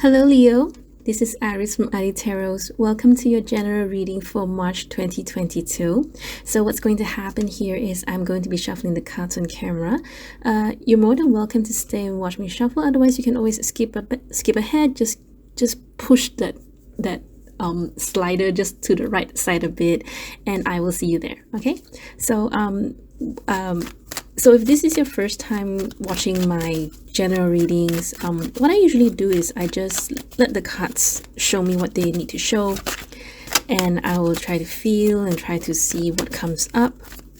Hello, Leo. This is Aris from ilee Tarots. Welcome to your general reading for March 2022. So, what's going to happen here is I'm going to be shuffling the cards on camera. You're more than welcome to stay and watch me shuffle. Otherwise, you can always skip ahead. Just push that slider just to the right side a bit, and I will see you there. Okay. So if this is your first time watching my general readings, what I usually do is I just let the cards show me what they need to show, and I will try to feel and try to see what comes up.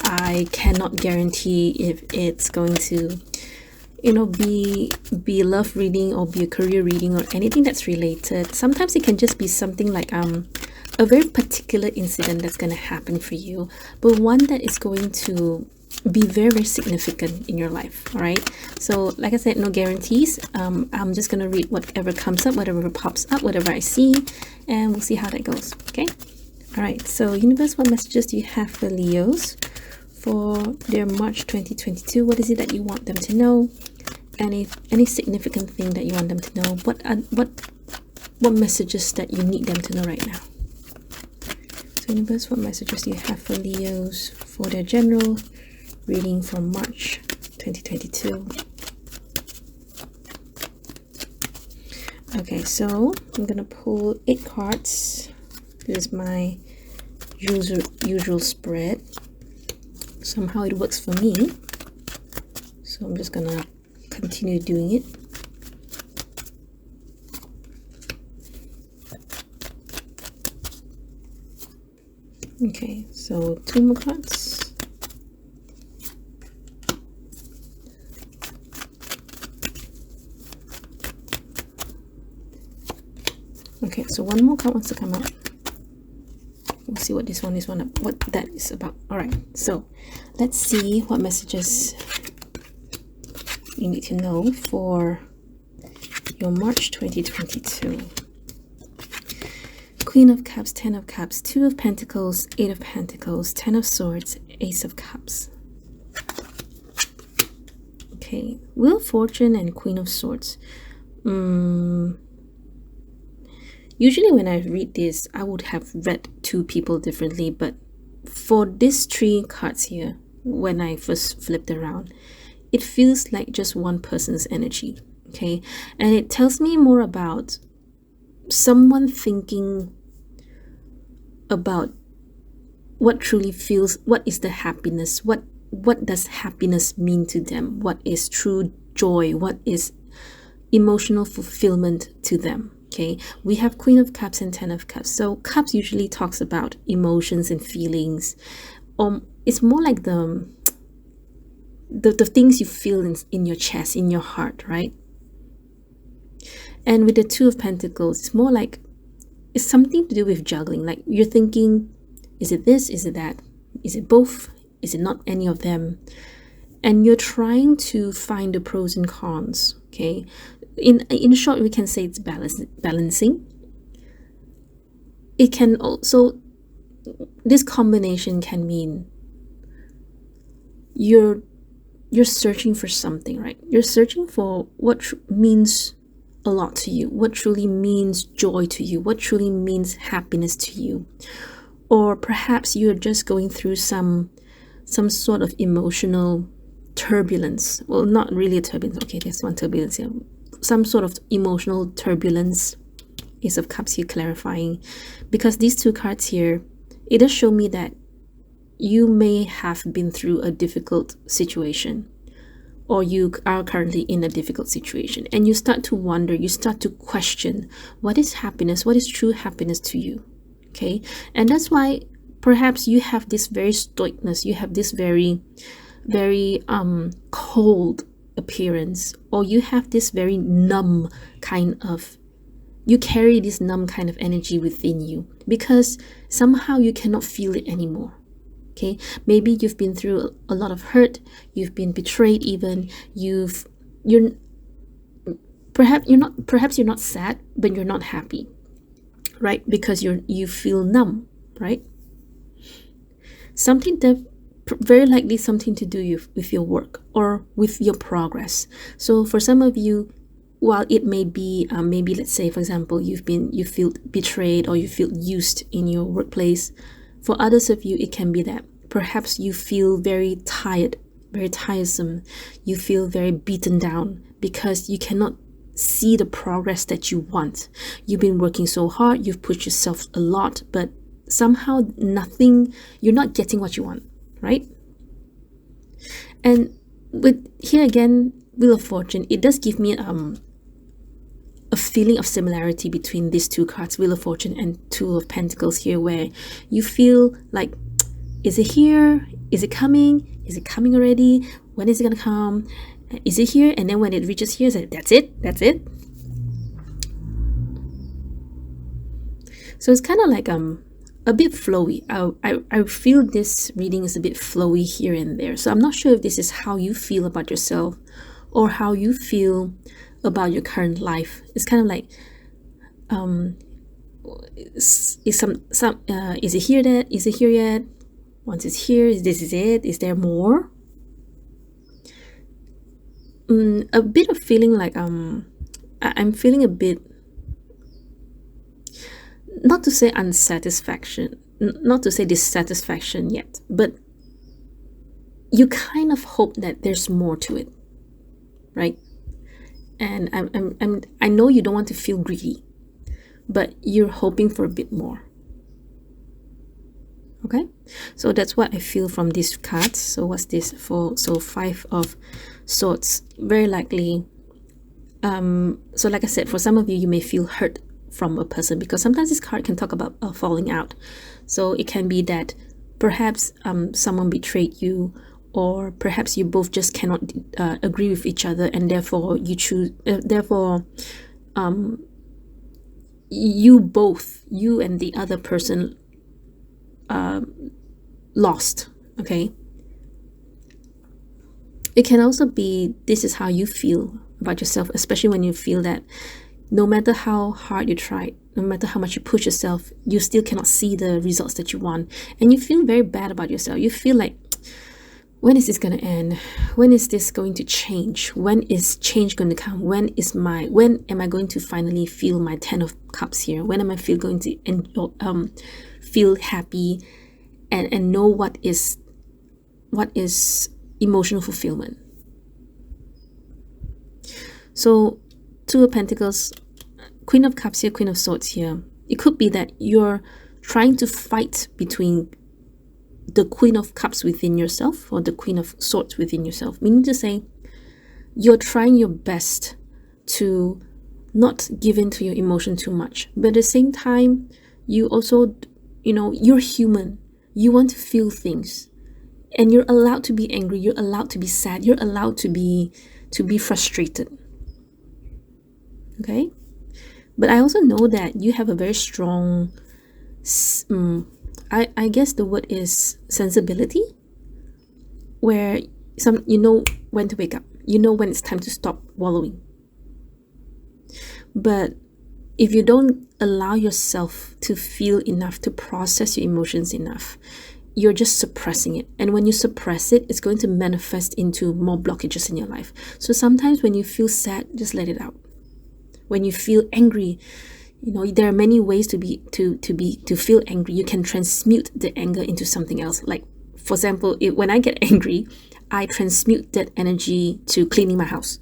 I cannot guarantee if it's going to, be a love reading or be a career reading or anything that's related. Sometimes it can just be something like a very particular incident that's going to happen for you, but one that is going to be very, very significant in your life. All right, so like I said, no guarantees. I'm just gonna read whatever comes up, whatever pops up, whatever I see, and we'll see how that goes. Okay. All right, so universe, what messages do you have for Leos for their March 2022? What is it that you want them to know? Any significant thing that you want them to know? What messages that you need them to know right now? So universe, what messages do you have for Leos for their general reading from March 2022? Okay, so I'm gonna pull 8 cards. This is my usual spread. Somehow it works for me, so I'm just gonna continue doing it. Okay, so 2 more cards. Okay, so 1 more card wants to come out. We'll see what this one is, what that is about. All right, so let's see what messages you need to know for your March 2022. Queen of Cups, 10 of Cups, 2 of Pentacles, 8 of Pentacles, 10 of Swords, Ace of Cups. Okay, Wheel of Fortune and Queen of Swords. Usually when I read this, I would have read 2 people differently, but for these 3 cards here, when I first flipped around, it feels like just one person's energy, okay? And it tells me more about someone thinking about what truly feels, what is the happiness, what does happiness mean to them, what is true joy, what is emotional fulfillment to them. Okay, we have Queen of Cups and 10 of Cups. So Cups usually talks about emotions and feelings. It's more like the things you feel in your chest, in your heart, right? And with the 2 of Pentacles, it's more like it's something to do with juggling. Like you're thinking, is it this? Is it that? Is it both? Is it not any of them? And you're trying to find the pros and cons. Okay. In short, we can say it's balancing. It can also, this combination can mean you're searching for something, right? You're searching for what means a lot to you, what truly means joy to you, what truly means happiness to you. Or perhaps you're just going through some sort of emotional turbulence. Well, not really a turbulence. Okay, there's one turbulence here. Some sort of emotional turbulence. Ace of Cups here clarifying, because these 2 cards here, it does show me that you may have been through a difficult situation, or you are currently in a difficult situation, and you start to wonder, you start to question, what is happiness, what is true happiness to you? Okay, and that's why perhaps you have this very stoicness, you have this very cold appearance, or you have this very numb kind of, you carry this numb kind of energy within you because somehow you cannot feel it anymore. Okay, maybe you've been through a lot of hurt, you've been betrayed, even perhaps you're not sad, but you're not happy, right? Because you feel numb, right? Something that very likely something to do with your work or with your progress. So for some of you, while it may be maybe, let's say for example, you feel betrayed or you feel used in your workplace, for others of you it can be that perhaps you feel very tired, very tiresome, you feel very beaten down because you cannot see the progress that you want. You've been working so hard, you've pushed yourself a lot, but somehow you're not getting what you want, right? And with here again, Wheel of Fortune, it does give me a feeling of similarity between these two cards, Wheel of Fortune and Two of Pentacles here, where you feel like, is it here? Is it coming? Is it coming already? When is it gonna come? Is it here? And then when it reaches here, that's it, that's it. So it's kind of like a bit flowy. I feel this reading is a bit flowy here and there. So I'm not sure if this is how you feel about yourself or how you feel about your current life. It's kind of like is it here yet? Is it here yet? Once it's here, is it? Is there more? A bit of feeling like I'm feeling a bit, not to say unsatisfaction, not to say dissatisfaction yet, but you kind of hope that there's more to it, right? And I know you don't want to feel greedy, but you're hoping for a bit more. Okay, so that's what I feel from these cards. So what's this for? So Five of Swords, very likely. So like I said, for some of you, you may feel hurt from a person, because sometimes this card can talk about falling out. So it can be that perhaps someone betrayed you, or perhaps you both just cannot agree with each other, and therefore you choose you and the other person lost. Okay, it can also be this is how you feel about yourself, especially when you feel that no matter how hard you try, no matter how much you push yourself, you still cannot see the results that you want, and you feel very bad about yourself. You feel like, when is this going to end? When is this going to change? When is change going to come? When am I going to finally feel my 10 of Cups here? When am I going to feel happy and know what is emotional fulfillment? So Two of Pentacles, Queen of Cups here, Queen of Swords here. It could be that you're trying to fight between the Queen of Cups within yourself or the Queen of Swords within yourself, meaning to say you're trying your best to not give in to your emotion too much, but at the same time you also, you're human, you want to feel things, and you're allowed to be angry, you're allowed to be sad, you're allowed to be frustrated. Okay, but I also know that you have a very strong I guess the word is sensibility, where you know when to wake up, you know when it's time to stop wallowing. But if you don't allow yourself to feel enough, to process your emotions enough, you're just suppressing it. And when you suppress it, it's going to manifest into more blockages in your life. So sometimes when you feel sad, just let it out. When you feel angry, there are many ways to feel angry. You can transmute the anger into something else. Like, for example, when I get angry, I transmute that energy to cleaning my house.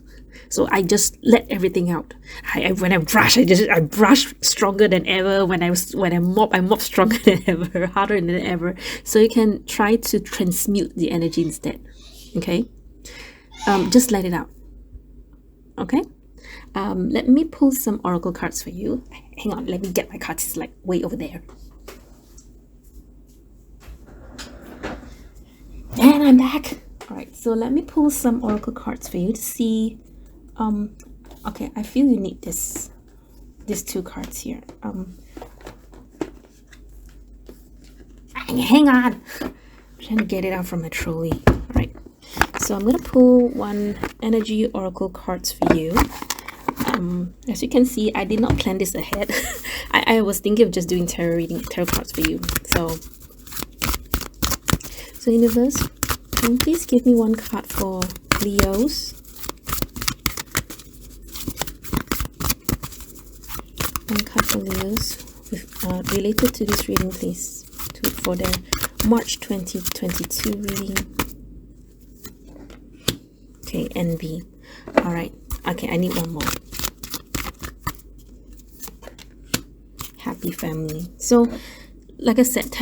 So I just let everything out. When I brush, I brush stronger than ever. When I mop stronger than ever, harder than ever. So you can try to transmute the energy instead. Okay, just let it out. Okay. Let me pull some oracle cards for you. Hang on, let me get my cards. It's like way over there. And I'm back. All right, so let me pull some oracle cards for you to see. Okay, I feel you need these two cards here. Hang on. I'm trying to get it out from my trolley. All right, so I'm gonna pull one energy oracle cards for you. As you can see, I did not plan this ahead. I was thinking of just doing tarot cards for you. So universe, can you please give me one card for Leos? one card for Leos with related to this reading, please, for their March 2022 reading. Okay, envy. All right. Okay, I need one more. Happy family. So, like I said,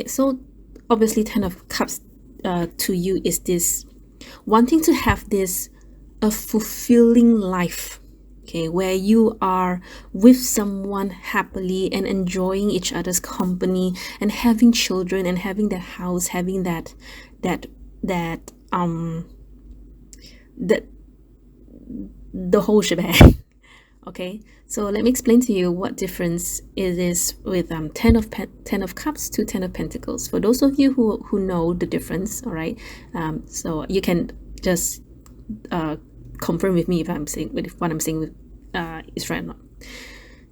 so obviously 10 of Cups to you is this wanting to have this a fulfilling life, okay, where you are with someone happily and enjoying each other's company and having children and having that house, having that the whole shebang. Okay, so let me explain to you what difference it is with 10 of Cups to 10 of Pentacles. For those of you who know the difference, all right, so you can just confirm with me if what I'm saying is right or not.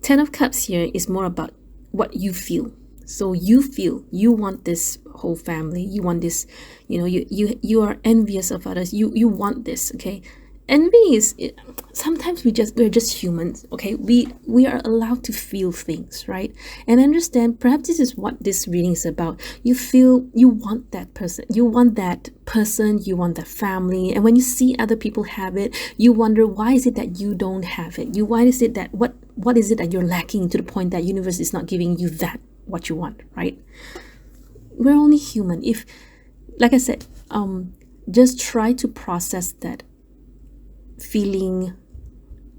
10 of Cups here is more about what you feel. So you feel you want this whole family, you want this, you are envious of others, you want this, okay? Envy is sometimes we're just humans, okay? We are allowed to feel things, right? And understand, perhaps this is what this reading is about. You feel you want that person, you want that family, and when you see other people have it, you wonder, why is it that you don't have it? Why is it that what is it that you're lacking to the point that universe is not giving you that what you want, right? We're only human. If, like I said, just try to process that feeling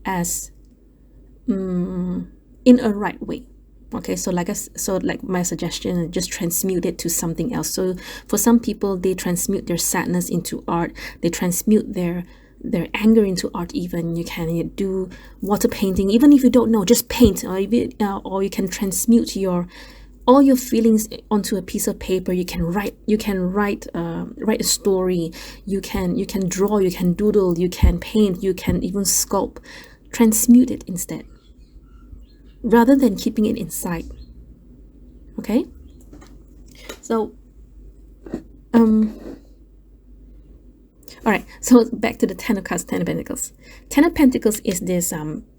as in a right way, okay? So like my suggestion, just transmute it to something else. So for some people, they transmute their sadness into art, they transmute their anger into art. Even you can do water painting, even if you don't know, just paint, or you can transmute all your feelings onto a piece of paper. You can write a story, you can draw, you can doodle, you can paint, you can even sculpt. Transmute it instead, rather than keeping it inside, okay? So all right, so back to the 10 of Cups, 10 of Pentacles. 10 of Pentacles is this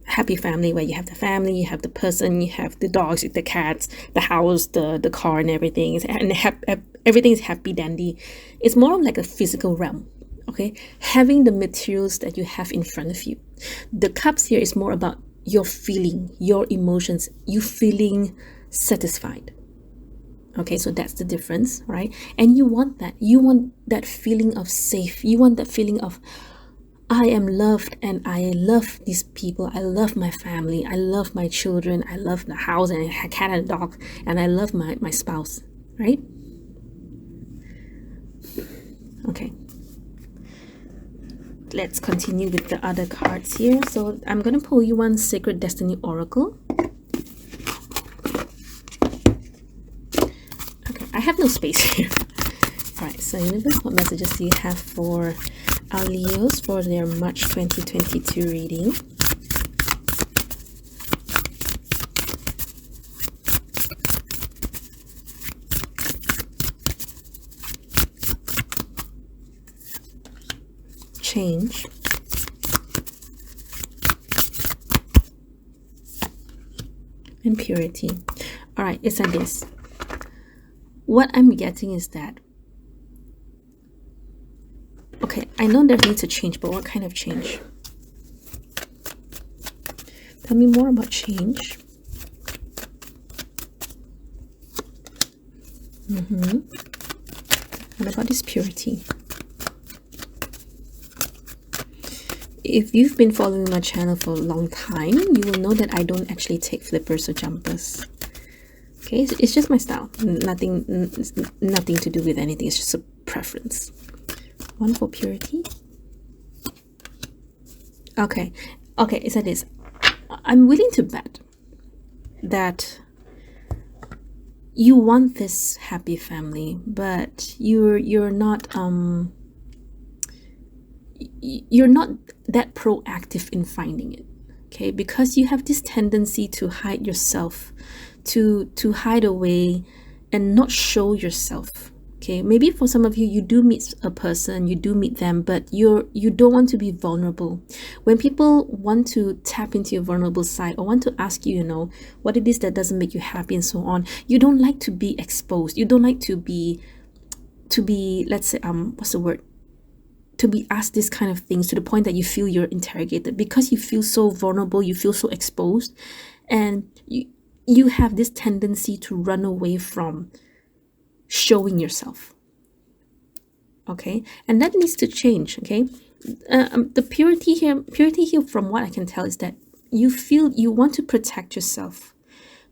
happy family, where you have the family, you have the person, you have the dogs, the cats, the house, the car, and everything, and everything is happy dandy. It's more of like a physical realm, okay? Having the materials that you have in front of you. The Cups here is more about your feeling, your emotions, you feeling satisfied. Okay, so that's the difference, right? And you want that feeling of safe. You want that feeling of, I am loved and I love these people. I love my family. I love my children. I love the house and a cat and a dog. And I love my spouse, right? Okay. Let's continue with the other cards here. So I'm going to pull you one Sacred Destiny Oracle. Okay, I have no space here. All right, so universe, what messages do you have for our Leos for their March 2022 reading? Change. And purity. All right, it's like this. What I'm getting is that, okay, I know there needs a change, but what kind of change? Tell me more about change. What about this purity? If you've been following my channel for a long time, you will know that I don't actually take flippers or jumpers. Okay, it's just my style. Nothing to do with anything. It's just a preference. One for purity. Okay, it's like this. I'm willing to bet that you want this happy family, but you're not that proactive in finding it, okay? Because you have this tendency to hide yourself, to hide away and not show yourself, Okay, maybe for some of you, you do meet a person, you do meet them, but you don't want to be vulnerable. When people want to tap into your vulnerable side or want to ask you, what it is that doesn't make you happy and so on, you don't like to be exposed. You don't like to be, let's say, what's the word? To be asked these kind of things to the point that you feel you're interrogated, because you feel so vulnerable, you feel so exposed, and you have this tendency to run away from showing yourself. Okay, and that needs to change. Okay, the purity here from what I can tell is that you feel you want to protect yourself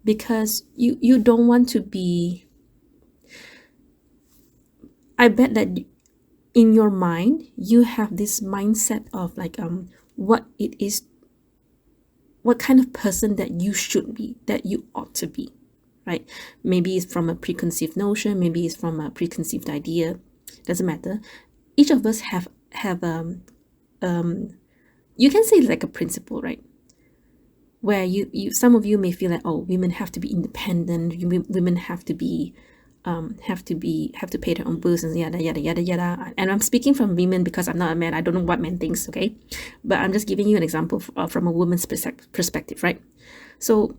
because you don't want to be, I bet that in your mind you have this mindset of like what it is, what kind of person that you should be, that you ought to be, right? Maybe it's from a preconceived notion, maybe it's from a preconceived idea, doesn't matter. Each of us have you can say like a principle, right? Where you some of you may feel like, oh, women have to be independent, women have to be have to pay their own bills and yada yada yada yada. And I'm speaking from women because I'm not a man. I don't know what men thinks, okay? But I'm just giving you an example from a woman's perspective, right? So,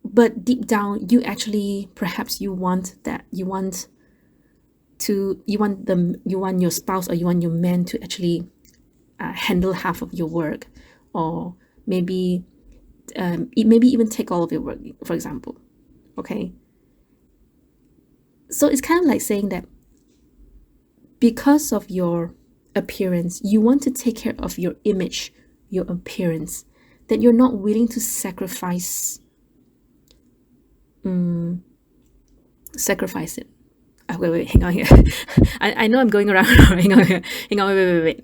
but deep down, you actually, perhaps you want that. You want your spouse or you want your man to actually handle half of your work, or maybe even take all of your work, for example. Okay, so it's kind of like saying that because of your appearance, you want to take care of your image, your appearance, that you're not willing to sacrifice it. Wait, hang on here. I know I'm going around. Hang on, wait.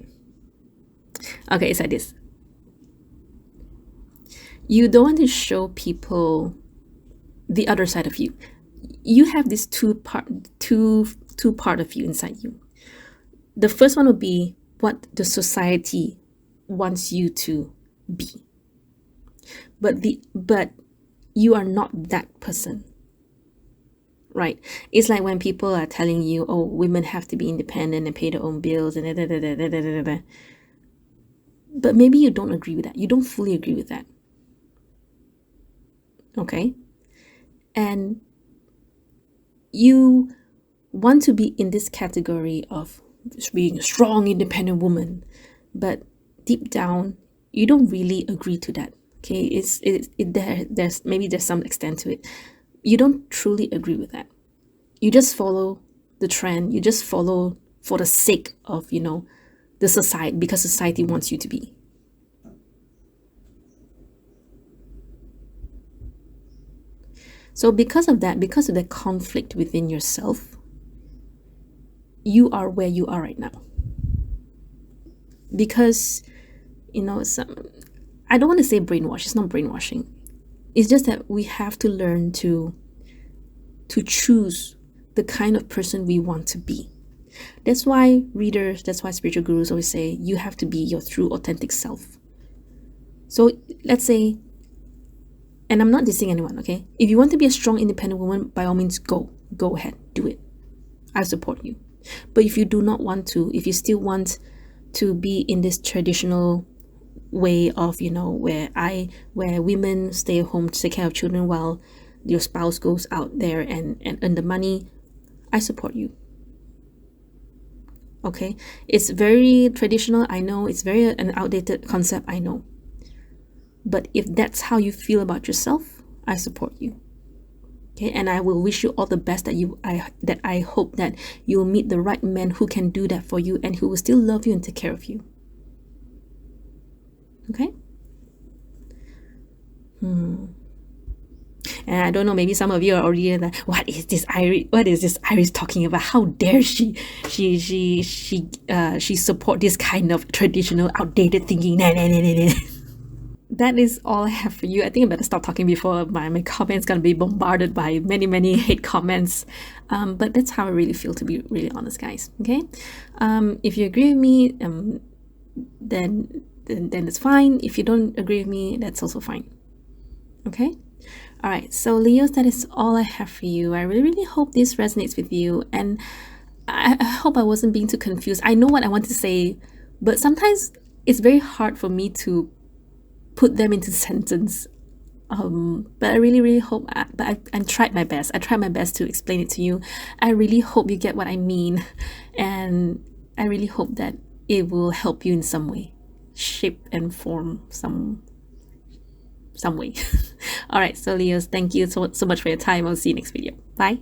Okay, it's like this. You don't want to show people the other side of you. You have this two part of you inside you. The first one would be what the society wants you to be, but you are not that person, right? It's like when people are telling you, oh, women have to be independent and pay their own bills and da, da, da, da, da, da, da. But maybe you don't agree with that. You don't fully agree with that. Okay? And you want to be in this category of being a strong, independent woman, but deep down, you don't really agree to that. Okay, there's some extent to it. You don't truly agree with that. You just follow the trend. You just follow for the sake of the society, because society wants you to be. So because of the conflict within yourself, you are where you are right now. Because, I don't want to say brainwash. It's not brainwashing. It's just that we have to learn to choose the kind of person we want to be. That's why spiritual gurus always say you have to be your true, authentic self. So let's say, and I'm not dissing anyone, okay? If you want to be a strong, independent woman, by all means, go ahead, do it. I support you. But if you do not want to, if you still want to be in this traditional way of, where women stay at home to take care of children while your spouse goes out there and earn the money, I support you. Okay? It's very traditional, I know. It's very an outdated concept, I know. But if that's how you feel about yourself, I support you. Okay, and I will wish you all the best, that I hope that you will meet the right man who can do that for you and who will still love you and take care of you. Okay? And I don't know, maybe some of you are already like, what is this Iris talking about? How dare she support this kind of traditional, outdated thinking? Nah. That is all I have for you. I think I better stop talking before my comments gonna be bombarded by many hate comments. But that's how I really feel, to be really honest, guys. Okay, if you agree with me, then it's fine. If you don't agree with me, that's also fine. Okay. All right, so Leos, that is all I have for you. I really, really hope this resonates with you, and I hope I wasn't being too confused. I know what I want to say, but sometimes it's very hard for me to put them into sentence. But I really, really hope. I tried my best. I tried my best to explain it to you. I really hope you get what I mean, and I really hope that it will help you in some way, shape and form some way. All right, so Leos, thank you so much for your time. I'll see you next video. Bye.